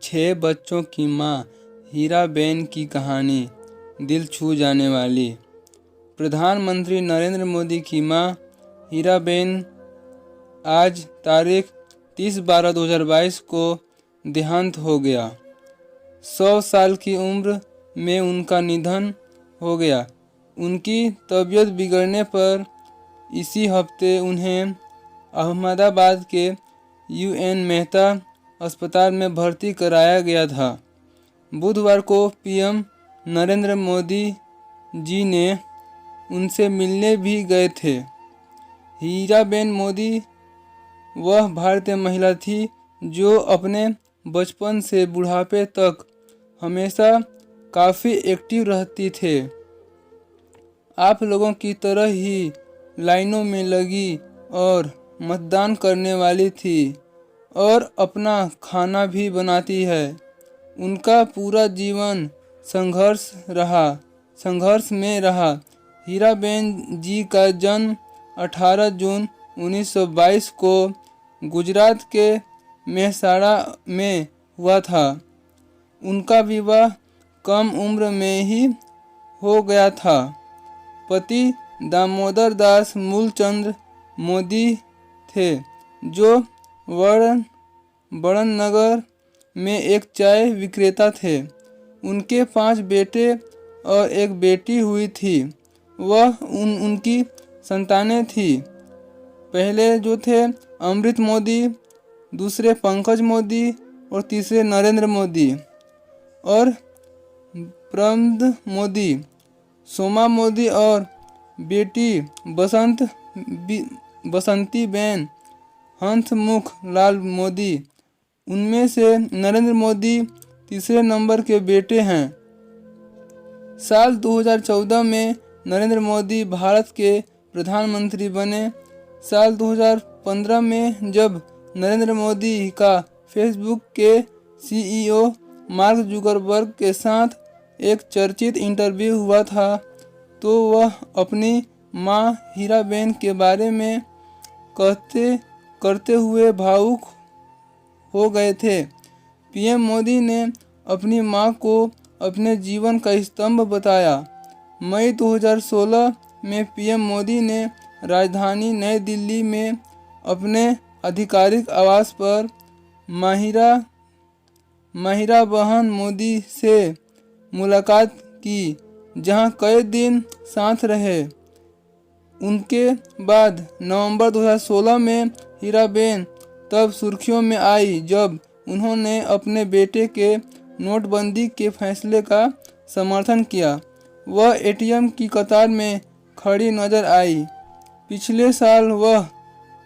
6 बच्चों की मां हीराबेन की कहानी दिल छू जाने वाली। प्रधानमंत्री नरेंद्र मोदी की मां हीराबेन आज तारीख 30/12/2022 को देहांत हो गया। 100 साल की उम्र में उनका निधन हो गया। उनकी तबीयत बिगड़ने पर इसी हफ्ते उन्हें अहमदाबाद के UN मेहता अस्पताल में भर्ती कराया गया था। बुधवार को PM नरेंद्र मोदी जी ने उनसे मिलने भी गए थे। हीराबेन मोदी वह भारतीय महिला थी जो अपने बचपन से बुढ़ापे तक हमेशा काफ़ी एक्टिव रहती थे। आप लोगों की तरह ही लाइनों में लगी और मतदान करने वाली थी और अपना खाना भी बनाती है। उनका पूरा जीवन संघर्ष में रहा। हीराबेन जी का जन्म 18 जून 1922 को गुजरात के मेहसाणा में हुआ था। उनका विवाह कम उम्र में ही हो गया था। पति दामोदर दास मूलचंद मोदी थे जो बड़न नगर में एक चाय विक्रेता थे। उनके 5 बेटे और एक बेटी हुई थी। वह उनकी संतानें थी। पहले जो थे अमृत मोदी, दूसरे पंकज मोदी और तीसरे नरेंद्र मोदी और प्रमद मोदी, सोमा मोदी और बेटी बसंतीबेन हंसमुख लाल मोदी। उनमें से नरेंद्र मोदी तीसरे नंबर के बेटे हैं। साल 2014 में नरेंद्र मोदी भारत के प्रधानमंत्री बने। साल 2015 में जब नरेंद्र मोदी का फेसबुक के CEO मार्क जुकरबर्ग के साथ एक चर्चित इंटरव्यू हुआ था तो वह अपनी मां हीराबेन के बारे में करते हुए भावुक हो गए थे। PM मोदी ने अपनी मां को अपने जीवन का स्तंभ बताया। मई 2016 में PM मोदी ने राजधानी नई दिल्ली में अपने आधिकारिक आवास पर माहिरा बहन मोदी से मुलाकात की, जहां कई दिन साथ रहे। उनके बाद नवंबर 2016 में हीराबेन तब सुर्खियों में आई जब उन्होंने अपने बेटे के नोटबंदी के फैसले का समर्थन किया। वह ATM की कतार में खड़ी नजर आई। पिछले साल वह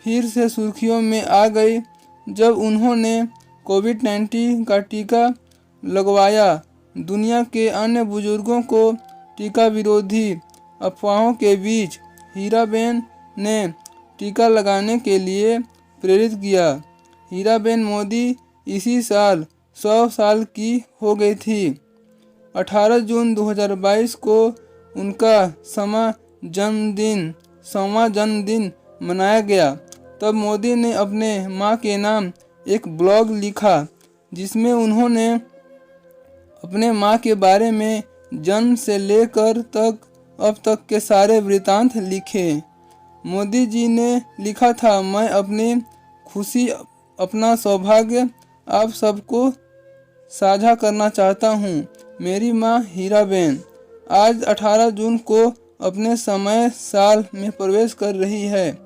फिर से सुर्खियों में आ गई जब उन्होंने कोविड-19 का टीका लगवाया। दुनिया के अन्य बुजुर्गों को टीका विरोधी अफवाहों के बीच हीराबेन ने टीका लगाने के लिए प्रेरित किया। हीराबेन मोदी इसी साल 100 साल की हो गई थी। 18 जून 2022 को उनका 100वां जन्मदिन मनाया गया। तब मोदी ने अपने मां के नाम एक ब्लॉग लिखा जिसमें उन्होंने अपने मां के बारे में जन्म से लेकर अब तक के सारे वृतांत लिखे। मोदी जी ने लिखा था, मैं अपनी खुशी, अपना सौभाग्य आप सबको साझा करना चाहता हूँ। मेरी माँ हीराबेन आज 18 जून को अपने समय साल में प्रवेश कर रही है,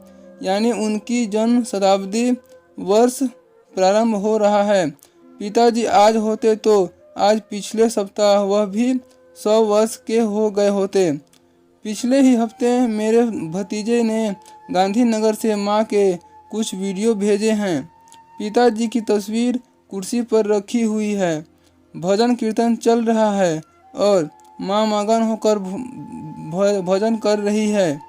यानी उनकी जन्म शताब्दी वर्ष प्रारंभ हो रहा है। पिताजी आज होते तो आज पिछले सप्ताह वह भी 100 वर्ष के हो गए होते। पिछले ही हफ्ते मेरे भतीजे ने गांधीनगर से मां के कुछ वीडियो भेजे हैं। पिताजी की तस्वीर कुर्सी पर रखी हुई है, भजन कीर्तन चल रहा है और मां मगन होकर भजन कर रही है,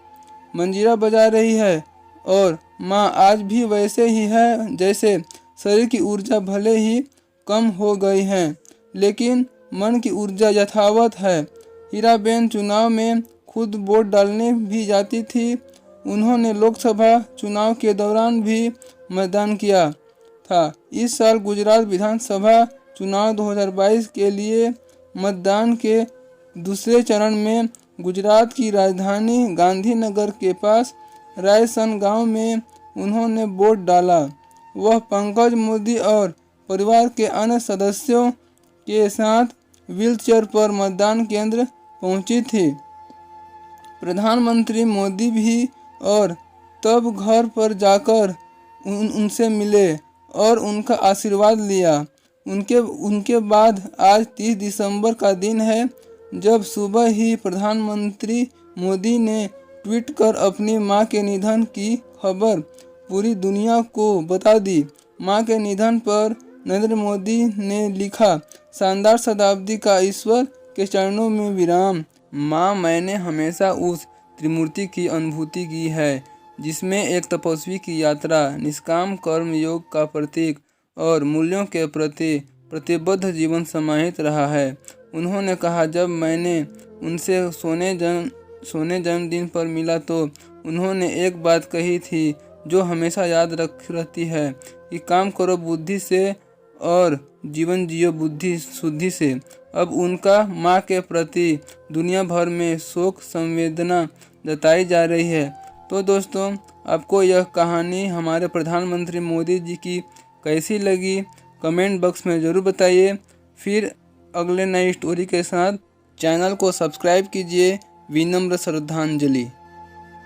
मंजीरा बजा रही है और मां आज भी वैसे ही है जैसे शरीर की ऊर्जा भले ही कम हो गई है लेकिन मन की ऊर्जा यथावत है। हीराबेन चुनाव में खुद वोट डालने भी जाती थी। उन्होंने लोकसभा चुनाव के दौरान भी मतदान किया था। इस साल गुजरात विधानसभा चुनाव 2022 के लिए मतदान के दूसरे चरण में गुजरात की राजधानी गांधीनगर के पास रायसन गांव में उन्होंने वोट डाला। वह पंकज मोदी और परिवार के अन्य सदस्यों के साथ व्हीलचेयर पर मतदान केंद्र पहुंची थी। प्रधानमंत्री मोदी भी और तब घर पर जाकर उनसे मिले और उनका आशीर्वाद लिया। उनके बाद आज 30 दिसंबर का दिन है, जब सुबह ही प्रधानमंत्री मोदी ने ट्वीट कर अपनी मां के निधन की खबर पूरी दुनिया को बता दी। मां के निधन पर नरेंद्र मोदी ने लिखा, शानदार शताब्दी का ईश्वर के चरणों में विराम। मां, मैंने हमेशा उस त्रिमूर्ति की अनुभूति की है जिसमें एक तपस्वी की यात्रा, निष्काम कर्म योग का प्रतीक और मूल्यों के प्रति प्रतिबद्ध जीवन समाहित रहा है। उन्होंने कहा, जब मैंने उनसे सोने जन्मदिन पर मिला तो उन्होंने एक बात कही थी जो हमेशा याद रहती है कि काम करो बुद्धि से और जीवन जियो बुद्धि शुद्धि से। अब उनका मां के प्रति दुनिया भर में शोक संवेदना जताई जा रही है। तो दोस्तों, आपको यह कहानी हमारे प्रधानमंत्री मोदी जी की कैसी लगी, कमेंट बॉक्स में ज़रूर बताइए। फिर अगले नई स्टोरी के साथ चैनल को सब्सक्राइब कीजिए। विनम्र श्रद्धांजलि।